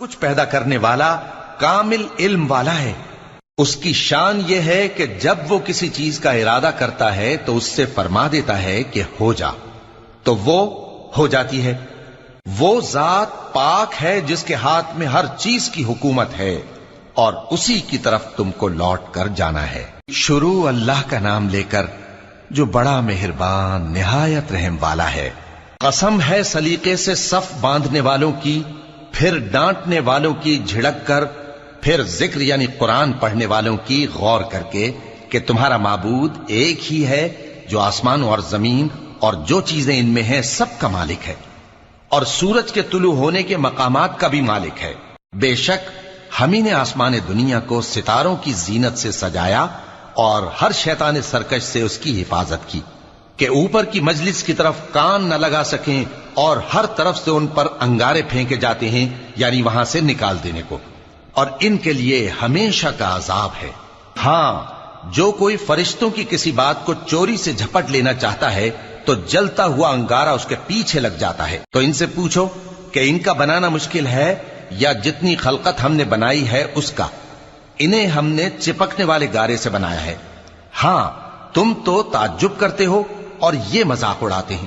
کچھ پیدا کرنے والا کامل علم والا ہے۔ اس کی شان یہ ہے کہ جب وہ کسی چیز کا ارادہ کرتا ہے تو اس سے فرما دیتا ہے کہ ہو جا، تو وہ ہو جاتی ہے۔ وہ ذات پاک ہے جس کے ہاتھ میں ہر چیز کی حکومت ہے، اور اسی کی طرف تم کو لوٹ کر جانا ہے۔ شروع اللہ کا نام لے کر جو بڑا مہربان نہایت رحم والا ہے۔ قسم ہے سلیقے سے صف باندھنے والوں کی، پھر ڈانٹنے والوں کی جھڑک کر، پھر ذکر یعنی قرآن پڑھنے والوں کی غور کر کے کہ تمہارا معبود ایک ہی ہے جو آسمان اور زمین اور جو چیزیں ان میں ہیں سب کا مالک ہے، اور سورج کے طلوع ہونے کے مقامات کا بھی مالک ہے۔ بے شک ہم ہی نے آسمان دنیا کو ستاروں کی زینت سے سجایا اور ہر شیطان سرکش سے اس کی حفاظت کی کہ اوپر کی مجلس کی طرف کان نہ لگا سکیں، اور ہر طرف سے ان پر انگارے پھینکے جاتے ہیں یعنی وہاں سے نکال دینے کو، اور ان کے لیے ہمیشہ کا عذاب ہے۔ ہاں، جو کوئی فرشتوں کی کسی بات کو چوری سے جھپٹ لینا چاہتا ہے تو جلتا ہوا انگارہ اس کے پیچھے لگ جاتا ہے۔ تو ان سے پوچھو کہ ان کا بنانا مشکل ہے یا جتنی خلقت ہم نے بنائی ہے اس کا؟ انہیں ہم نے چپکنے والے گارے سے بنایا ہے۔ ہاں، تم تو تعجب کرتے ہو اور یہ مذاق اڑاتے ہیں،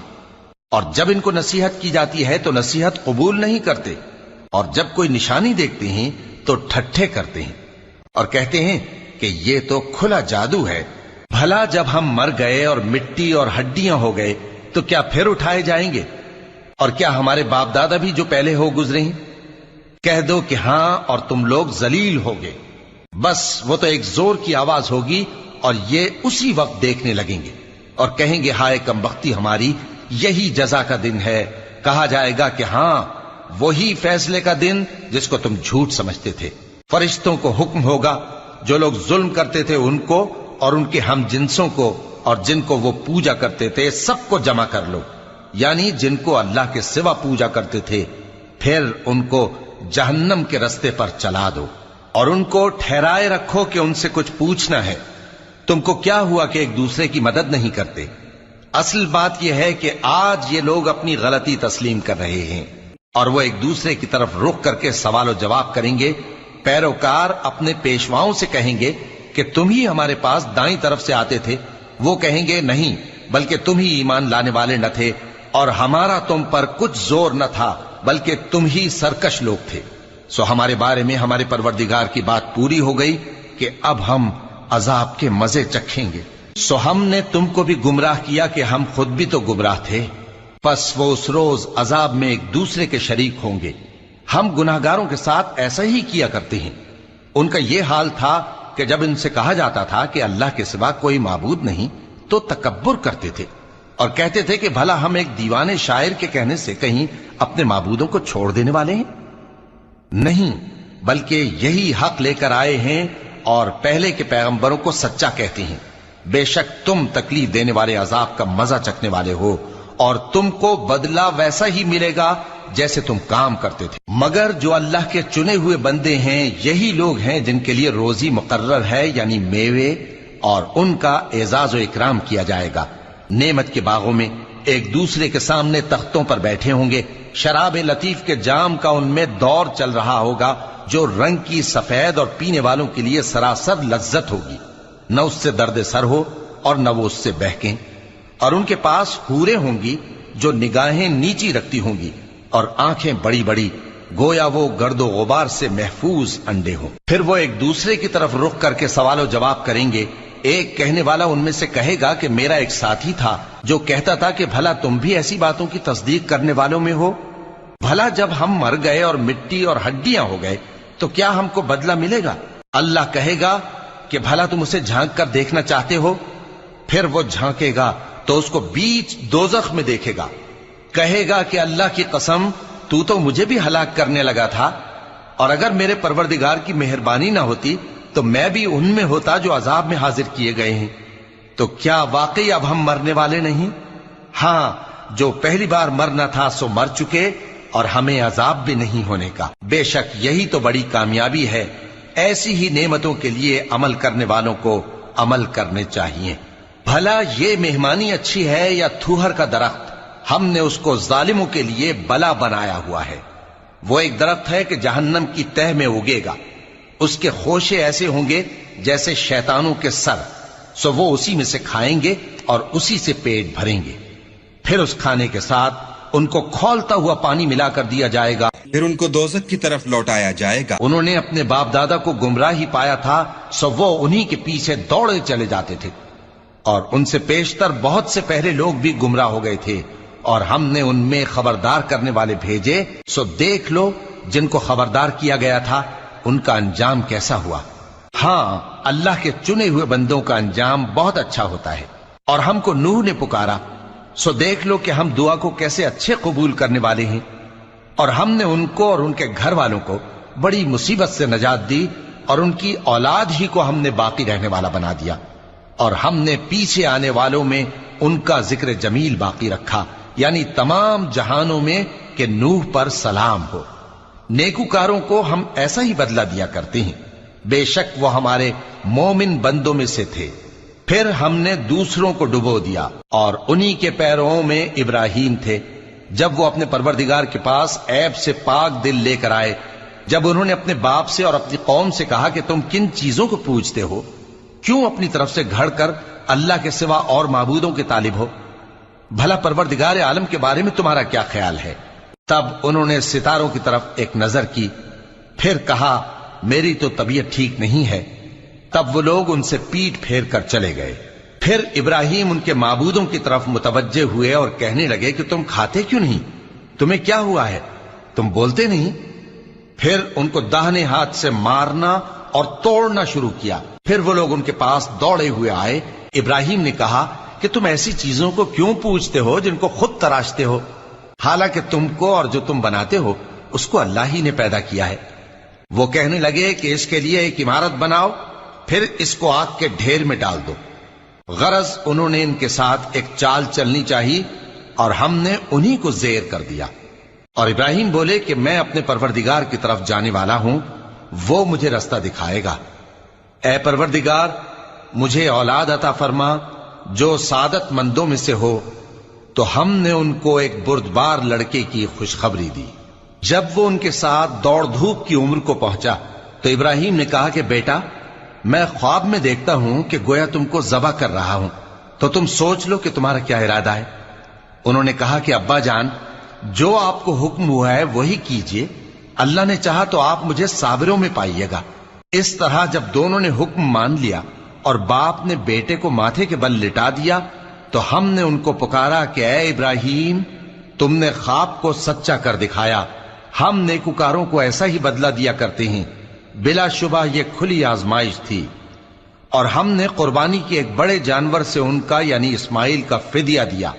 اور جب ان کو نصیحت کی جاتی ہے تو نصیحت قبول نہیں کرتے، اور جب کوئی نشانی دیکھتے ہیں تو ٹھٹھے کرتے ہیں اور کہتے ہیں کہ یہ تو کھلا جادو ہے۔ بھلا جب ہم مر گئے اور مٹی اور ہڈیاں ہو گئے تو کیا پھر اٹھائے جائیں گے؟ اور کیا ہمارے باپ دادا بھی جو پہلے ہو گزرے ہیں؟ کہہ دو کہ ہاں، اور تم لوگ ذلیل ہوگے۔ بس وہ تو ایک زور کی آواز ہوگی اور یہ اسی وقت دیکھنے لگیں گے اور کہیں گے ہائے کم بختی ہماری، یہی جزا کا دن ہے۔ کہا جائے گا کہ ہاں، وہی فیصلے کا دن جس کو تم جھوٹ سمجھتے تھے۔ فرشتوں کو حکم ہوگا جو لوگ ظلم کرتے تھے ان کو اور ان کے ہم جنسوں کو اور جن کو وہ پوجا کرتے تھے سب کو جمع کر لو، یعنی جن کو اللہ کے سوا پوجا کرتے تھے، پھر ان کو جہنم کے رستے پر چلا دو اور ان کو ٹھہرائے رکھو کہ ان سے کچھ پوچھنا ہے۔ تم کو کیا ہوا کہ ایک دوسرے کی مدد نہیں کرتے؟ اصل بات یہ ہے کہ آج یہ لوگ اپنی غلطی تسلیم کر رہے ہیں اور وہ ایک دوسرے کی طرف رخ کر کے سوال و جواب کریں گے۔ پیروکار اپنے پیشواؤں سے کہیں گے کہ تم ہی ہمارے پاس دائیں طرف سے آتے تھے۔ وہ کہیں گے نہیں، بلکہ تم ہی ایمان لانے والے نہ تھے، اور ہمارا تم پر کچھ زور نہ تھا، بلکہ تم ہی سرکش لوگ تھے۔ سو ہمارے بارے میں ہمارے پروردگار کی بات پوری ہو گئی کہ اب ہم عذاب کے مزے چکھیں گے۔ سو ہم نے تم کو بھی گمراہ کیا کہ ہم خود بھی تو گمراہ تھے، پس وہ اس روز عذاب میں ایک دوسرے کے شریک ہوں گے۔ ہم گناہگاروں کے ساتھ ایسا ہی کیا کرتے ہیں۔ ان کا یہ حال تھا کہ جب ان سے کہا جاتا تھا کہ اللہ کے سوا کوئی معبود نہیں تو تکبر کرتے تھے اور کہتے تھے کہ بھلا ہم ایک دیوانے شاعر کے کہنے سے کہیں اپنے معبودوں کو چھوڑ دینے والے ہیں؟ نہیں، بلکہ یہی حق لے کر آئے ہیں اور پہلے کے پیغمبروں کو سچا کہتے ہیں۔ بے شک تم تکلیف دینے والے عذاب کا مزہ چکھنے والے ہو، اور تم کو بدلہ ویسا ہی ملے گا جیسے تم کام کرتے تھے۔ مگر جو اللہ کے چنے ہوئے بندے ہیں یہی لوگ ہیں جن کے لیے روزی مقرر ہے، یعنی میوے، اور ان کا اعزاز و اکرام کیا جائے گا۔ نعمت کے باغوں میں ایک دوسرے کے سامنے تختوں پر بیٹھے ہوں گے، شراب لطیف کے جام کا ان میں دور چل رہا ہوگا جو رنگ کی سفید اور پینے والوں کے لیے سراسر لذت ہوگی، نہ اس سے درد سر ہو اور نہ وہ اس سے بہکیں۔ اور ان کے پاس حوریں ہوں گی جو نگاہیں نیچی رکھتی ہوں گی اور آنکھیں بڑی بڑی، گویا وہ گرد و غبار سے محفوظ انڈے ہوں۔ پھر وہ ایک دوسرے کی طرف رخ کر کے سوال و جواب کریں گے۔ ایک کہنے والا ان میں سے کہے گا کہ میرا ایک ساتھی تھا جو کہتا تھا کہ بھلا تم بھی ایسی باتوں کی تصدیق کرنے والوں میں ہو؟ بھلا جب ہم مر گئے اور مٹی اور ہڈیاں ہو گئے تو کیا ہم کو بدلہ ملے گا؟ اللہ کہے گا کہ بھلا تم اسے جھانک کر دیکھنا چاہتے ہو؟ پھر وہ جھانکے گا تو اس کو بیچ دوزخ میں دیکھے گا، کہے گا کہ اللہ کی قسم تو مجھے بھی ہلاک کرنے لگا تھا، اور اگر میرے پروردگار کی مہربانی نہ ہوتی تو میں بھی ان میں ہوتا جو عذاب میں حاضر کیے گئے ہیں۔ تو کیا واقعی اب ہم مرنے والے نہیں؟ ہاں، جو پہلی بار مرنا تھا سو مر چکے، اور ہمیں عذاب بھی نہیں ہونے کا۔ بے شک یہی تو بڑی کامیابی ہے۔ ایسی ہی نعمتوں کے لیے عمل کرنے والوں کو عمل کرنے چاہیے۔ بھلا یہ مہمانی اچھی ہے یا تھوہر کا درخت؟ ہم نے اس کو ظالموں کے لیے بلا بنایا ہوا ہے۔ وہ ایک درخت ہے کہ جہنم کی تہ میں اگے گا، اس کے خوشے ایسے ہوں گے جیسے شیطانوں کے سر، سو وہ اسی میں سے کھائیں گے اور اسی سے پیٹ بھریں گے۔ پھر اس کھانے کے ساتھ ان کو کھولتا ہوا پانی ملا کر دیا جائے گا، پھر ان کو دوزخ کی طرف لوٹایا جائے گا۔ انہوں نے اپنے باپ دادا کو گمراہی پایا تھا، سو وہ انہی کے پیچھے دوڑے چلے جاتے تھے، اور ان سے پیشتر بہت سے پہلے لوگ بھی گمراہ ہو گئے تھے، اور ہم نے ان میں خبردار کرنے والے بھیجے، سو دیکھ لو جن کو خبردار کیا گیا تھا ان کا انجام کیسا ہوا۔ ہاں، اللہ کے چنے ہوئے بندوں کا انجام بہت اچھا ہوتا ہے۔ اور ہم کو نوح نے پکارا، سو دیکھ لو کہ ہم دعا کو کیسے اچھے قبول کرنے والے ہیں، اور ہم نے ان کو اور ان کے گھر والوں کو بڑی مصیبت سے نجات دی، اور ان کی اولاد ہی کو ہم نے باقی رہنے والا بنا دیا، اور ہم نے پیچھے آنے والوں میں ان کا ذکر جمیل باقی رکھا، یعنی تمام جہانوں میں کہ نوح پر سلام ہو۔ نیکوکاروں کو ہم ایسا ہی بدلہ دیا کرتے ہیں، بے شک وہ ہمارے مومن بندوں میں سے تھے۔ پھر ہم نے دوسروں کو ڈبو دیا، اور انہی کے پیروں میں ابراہیم تھے، جب وہ اپنے پروردگار کے پاس عیب سے پاک دل لے کر آئے، جب انہوں نے اپنے باپ سے اور اپنی قوم سے کہا کہ تم کن چیزوں کو پوجتے ہو، کیوں اپنی طرف سے گھڑ کر اللہ کے سوا اور معبودوں کے طالب ہو؟ بھلا پروردگار عالم کے بارے میں تمہارا کیا خیال ہے؟ تب انہوں نے ستاروں کی طرف ایک نظر کی، پھر کہا میری تو طبیعت ٹھیک نہیں ہے۔ تب وہ لوگ ان سے پیٹ پھیر کر چلے گئے۔ پھر ابراہیم ان کے معبودوں کی طرف متوجہ ہوئے اور کہنے لگے کہ تم کھاتے کیوں نہیں؟ تمہیں کیا ہوا ہے؟ تم بولتے نہیں؟ پھر ان کو داہنے ہاتھ سے مارنا اور توڑنا شروع کیا۔ پھر وہ لوگ ان کے پاس دوڑے ہوئے آئے۔ ابراہیم نے کہا کہ تم ایسی چیزوں کو کیوں پوجتے ہو جن کو خود تراشتے ہو، حالانکہ تم کو اور جو تم بناتے ہو اس کو اللہ ہی نے پیدا کیا ہے۔ وہ کہنے لگے کہ اس کے لیے ایک عمارت بناؤ، پھر اس کو آگ کے ڈھیر میں ڈال دو۔ غرض انہوں نے ان کے ساتھ ایک چال چلنی چاہی، اور ہم نے انہی کو زیر کر دیا۔ اور ابراہیم بولے کہ میں اپنے پروردگار کی طرف جانے والا ہوں، وہ مجھے رستہ دکھائے گا۔ اے پروردگار، مجھے اولاد عطا فرما جو سعادت مندوں میں سے ہو۔ تو ہم نے ان کو ایک بردبار لڑکے کی خوشخبری دی۔ جب وہ ان کے ساتھ دوڑ دھوپ کی عمر کو پہنچا تو ابراہیم نے کہا کہ بیٹا، میں خواب میں دیکھتا ہوں کہ گویا تم کو ذبح کر رہا ہوں، تو تم سوچ لو کہ تمہارا کیا ارادہ ہے۔ انہوں نے کہا کہ ابا جان، جو آپ کو حکم ہوا ہے وہی کیجئے، اللہ نے چاہا تو آپ مجھے صابروں میں پائیے گا۔ اس طرح جب دونوں نے حکم مان لیا اور باپ نے بیٹے کو ماتھے کے بل لٹا دیا، تو ہم نے ان کو پکارا کہ اے ابراہیم، تم نے خواب کو سچا کر دکھایا، ہم نیکوکاروں کو ایسا ہی بدلہ دیا کرتے ہیں، بلا شبہ یہ کھلی آزمائش تھی۔ اور ہم نے قربانی کی ایک بڑے جانور سے ان کا یعنی اسماعیل کا فدیہ دیا،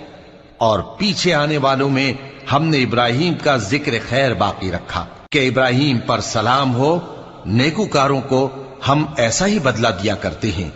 اور پیچھے آنے والوں میں ہم نے ابراہیم کا ذکر خیر باقی رکھا کہ ابراہیم پر سلام ہو، نیکوکاروں کو ہم ایسا ہی بدلہ دیا کرتے ہیں۔